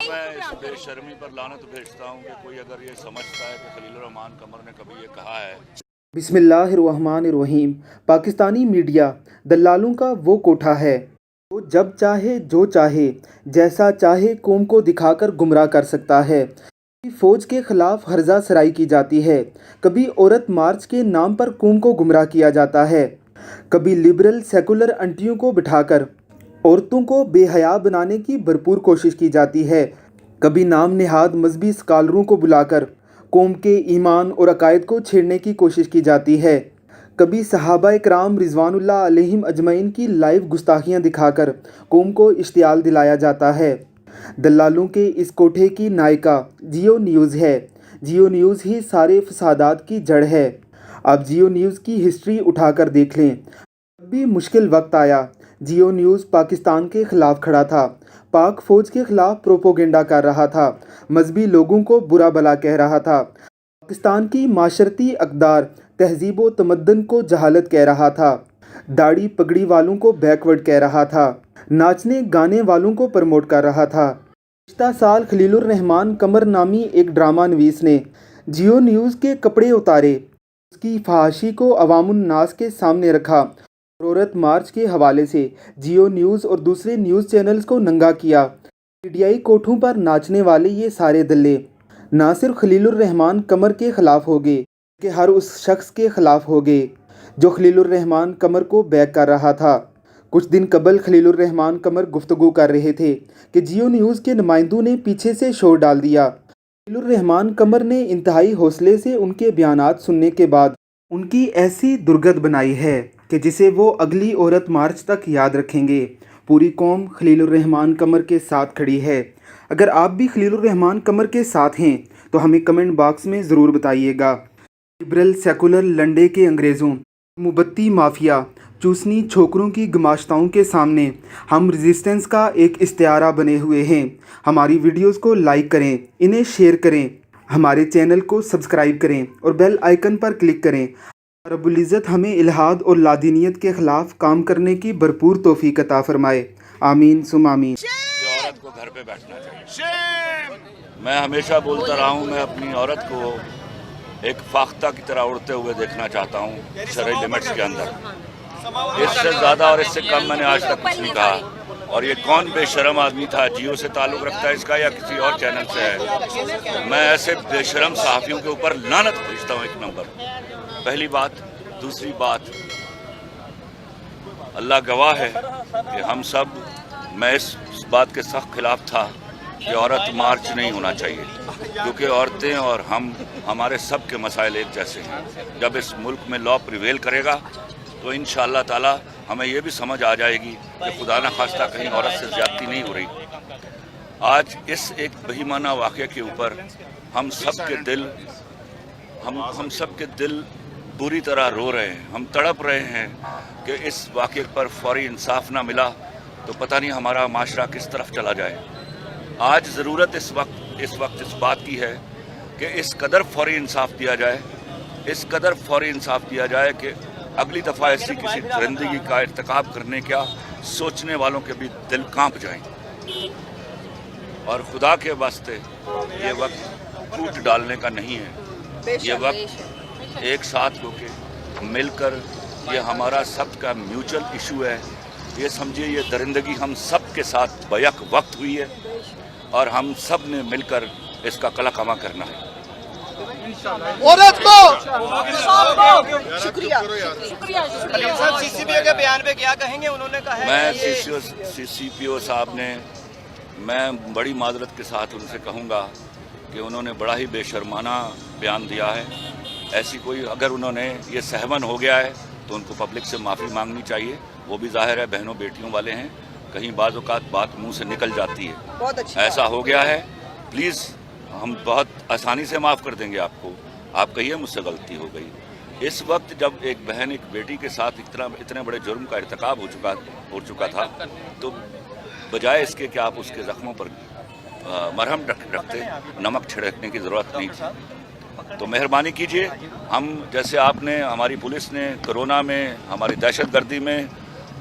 मैं इस बेशर्मी पर लानत भेजता हूँ कि कोई अगर ये समझता है कि खलीलुर रहमान कमर ने कभी ये कहा है। बिस्मिल्लाहिर्रहमानिर्रहीम। पाकिस्तानी मीडिया दल्लालों का वो कोठा है वो जब चाहे जो चाहे जैसा चाहे कौम को दिखाकर गुमराह कर सकता है। कभी फ़ौज के ख़िलाफ़ हर्जा सराई की जाती है, कभी औरत मार्च के नाम पर कौम को गुमराह किया जाता है, कभी लिबरल सेकुलर आंटियों को बिठाकर औरतों को बेहया बनाने की भरपूर कोशिश की जाती है, कभी नाम नेहाद मजहबी स्कॉलरों को बुलाकर कौम के ईमान और अकायद को छेड़ने की कोशिश की जाती है, कभी सहाबा इकराम रिजवानुल्लाह अलैहिम अजमईन की लाइव गुस्ताखियाँ दिखाकर कौम को इश्तियाल दिलाया जाता है। दल्लालों के इस कोठे की नायिका जियो न्यूज़ है। जियो न्यूज़ ही सारे फसादात की जड़ है। आप जियो न्यूज़ की हिस्ट्री उठाकर देख लें। जब भी मुश्किल वक्त आया, जियो न्यूज़ पाकिस्तान के ख़िलाफ़ खड़ा था, पाक फ़ौज के ख़िलाफ़ प्रोपोगेंडा कर रहा था, मजहबी लोगों को बुरा भला कह रहा था, पाकिस्तान की माशरती अक़दार तहज़ीब व तमद्दन को जहालत कह रहा था, दाढ़ी पगड़ी वालों को बैकवर्ड कह रहा था, नाचने गाने वालों को प्रमोट कर रहा था। पिछला साल खलीलुर रहमान कमर नामी एक ड्रामा नवीस ने जियो न्यूज़ के कपड़े उतारे, उसकी फहाशी को अवामुन नास के सामने रखा और औरत मार्च के हवाले से जियो न्यूज़ और दूसरे न्यूज़ चैनल्स को नंगा किया। मीडियाई कोठों पर नाचने वाले ये सारे दल्ले ना सिर्फ खलीलुर रहमान कमर के ख़िलाफ़ हो गए कि हर उस शख्स के ख़िलाफ़ हो गए जो खलीलुर रहमान कमर को बैक कर रहा था। कुछ दिन कबल खलीलुर रहमान कमर गुफ्तगू कर रहे थे कि जियो न्यूज़ के नुमाइंदों ने पीछे से शोर डाल दिया। खलीलुर रहमान कमर ने इंतहाई हौसले से उनके बयानात सुनने के बाद उनकी ऐसी दुर्गत बनाई है कि जिसे वो अगली औरत मार्च तक याद रखेंगे। पूरी कौम खलीलुर रहमान कमर के साथ खड़ी है। अगर आप भी खलीलुर रहमान कमर के साथ हैं तो हमें कमेंट बॉक्स में ज़रूर बताइएगा। लिबरल सेकुलर लंडे के अंग्रेज़ों, मुबत्ती माफिया, चूसनी छोकरों की गमाश्ताओं के सामने हम रेजिस्टेंस का एक इस्तियारा बने हुए हैं। हमारी वीडियोस को लाइक करें, इन्हें शेयर करें, हमारे चैनल को सब्सक्राइब करें और बेल आइकन पर क्लिक करें। रब्बुल इज़्ज़त हमें इल्हाद और लादीनियत के ख़िलाफ़ काम करने की भरपूर तौफीक अता फ़रमाए। आमीन सुम आमीन। औरत को घर पे बैठना चाहिए। मैं हमेशा बोलता रहा हूँ, मैं अपनी औरत को एक फाख्ता की तरह उड़ते हुए देखना चाहता हूँ शरई लिमिट्स के अंदर। इससे ज़्यादा और इससे कम मैंने आज तक कुछ नहीं कहा। और ये कौन बेशरम आदमी था, जियो से ताल्लुक़ रखता है इसका या किसी और चैनल से है। मैं ऐसे बेशरम सहाफ़ियों के ऊपर लानत भेजता हूँ, एक नंबर। पहली बात। दूसरी बात, अल्लाह गवाह है कि हम सब, मैं इस बात के सख्त खिलाफ था कि औरत मार्च नहीं होना चाहिए, क्योंकि औरतें और हम, हमारे सब के मसाइल एक जैसे हैं। जब इस मुल्क में लॉ प्रिवेल करेगा तो इंशाअल्लाह ताला हमें ये भी समझ आ जाएगी कि खुदा न खास्ता कहीं औरत से ज़्यादती नहीं हो रही। आज इस एक बेईमाना वाक़े के ऊपर हम सब के दिल बुरी तरह रो रहे हैं। हम तड़प रहे हैं कि इस वाक़े पर फौरी इंसाफ ना मिला तो पता नहीं हमारा माशरा किस तरफ चला जाए। आज ज़रूरत इस वक्त इस बात की है कि इस कदर फौरी इंसाफ दिया जाए, इस कदर फौरी इंसाफ दिया जाए कि अगली दफ़ा ऐसी किसी दरिंदगी का इर्तिकाब करने का सोचने वालों के भी दिल कांप जाएं। और खुदा के वास्ते ये वक्त टूट डालने का नहीं है। ये वक्त एक साथ होके मिलकर, ये हमारा सब का म्यूचुअल इशू है। ये समझिए, ये दरिंदगी हम सब के साथ बैक वक्त हुई है और हम सब ने मिलकर इसका कला कमा करना है। औरत को शुक्रिया। सीसीपीओ के बयान पे क्या कहेंगे? उन्होंने कहा मैं सीसीपीओ साहब ने, मैं बड़ी माजरत के साथ उनसे कहूँगा कि उन्होंने बड़ा ही बेशर्माना बयान दिया है। ऐसी कोई, अगर उन्होंने ये सहवन हो गया है तो उनको पब्लिक से माफ़ी मांगनी चाहिए। वो भी ज़ाहिर है बहनों बेटियों वाले हैं, कहीं बाज़ औक़ात बात मुंह से निकल जाती है। बहुत अच्छी ऐसा हो गया है, प्लीज़ हम बहुत आसानी से माफ़ कर देंगे आपको। आप कहिए मुझसे गलती हो गई। इस वक्त जब एक बहन एक बेटी के साथ इतने बड़े जुर्म का इर्तिकाब हो चुका था, तो बजाय इसके कि आप उसके ज़ख्मों पर मरहम रखते, नमक छिड़कने की ज़रूरत नहीं थी। तो मेहरबानी कीजिए, हम जैसे आपने, हमारी पुलिस ने कोरोना में, हमारी दहशतगर्दी में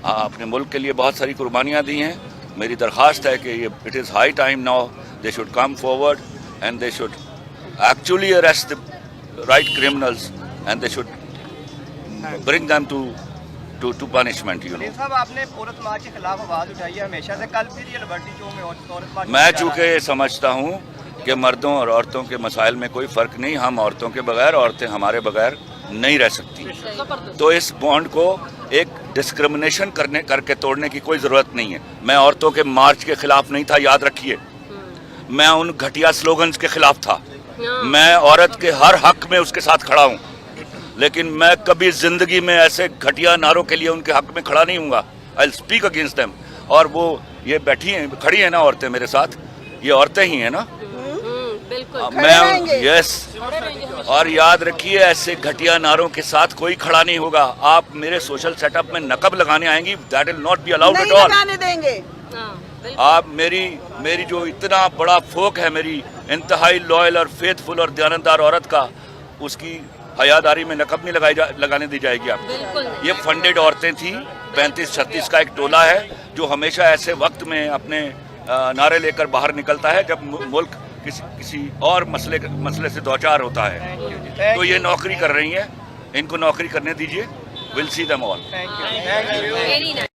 अपने मुल्क के लिए बहुत सारी कुर्बानियाँ दी हैं। मेरी दरख्वास्त है कि ये it is high time now they should come forward and they should actually arrest the right criminals and they should bring them to punishment, you know. Khalil साहब, आपने औरत मार्च के खिलाफ आवाज उठाई है हमेशा से, कल फिर ये लिबर्टी चौक में औरत मार्च। मैं चूँकि समझता हूँ कि मर्दों और औरतों के मसाइल में कोई फ़र्क नहीं, हम औरतों के बगैर, औरतें हमारे बगैर नहीं रह सकती। तो इस बॉन्ड को एक डिस्क्रिमिनेशन करके तोड़ने की कोई ज़रूरत नहीं है। मैं औरतों के मार्च के खिलाफ नहीं था, याद रखिए। मैं उन घटिया स्लोगन्स के खिलाफ था। मैं औरत के हर हक में उसके साथ खड़ा हूँ, लेकिन मैं कभी जिंदगी में ऐसे घटिया नारों के लिए उनके हक में खड़ा नहीं हूँगा। I speak against them. और वो ये बैठी हैं, खड़ी हैं ना औरतें मेरे साथ, ये औरतें ही हैं ना। मैं यस, और याद रखिए ऐसे घटिया नारों के साथ कोई खड़ा नहीं होगा। आप मेरे सोशल सेटअप में नकब लगाने आएंगी, that will not be allowed at all. लगाने देंगे। आप मेरी जो इतना बड़ा फोक है, मेरी इंतहाई लॉयल और फेथफुल और दयानतदार औरत का, उसकी हयादारी में नकब नहीं लगाने दी जाएगी आपको। ये फंडेड औरतें थी, 35-36 का एक टोला है जो हमेशा ऐसे वक्त में अपने नारे लेकर बाहर निकलता है जब मुल्क किसी और मसले से दो चार होता है। तो ये नौकरी कर रही हैं, इनको नौकरी करने दीजिए। Will see them all. Thank you.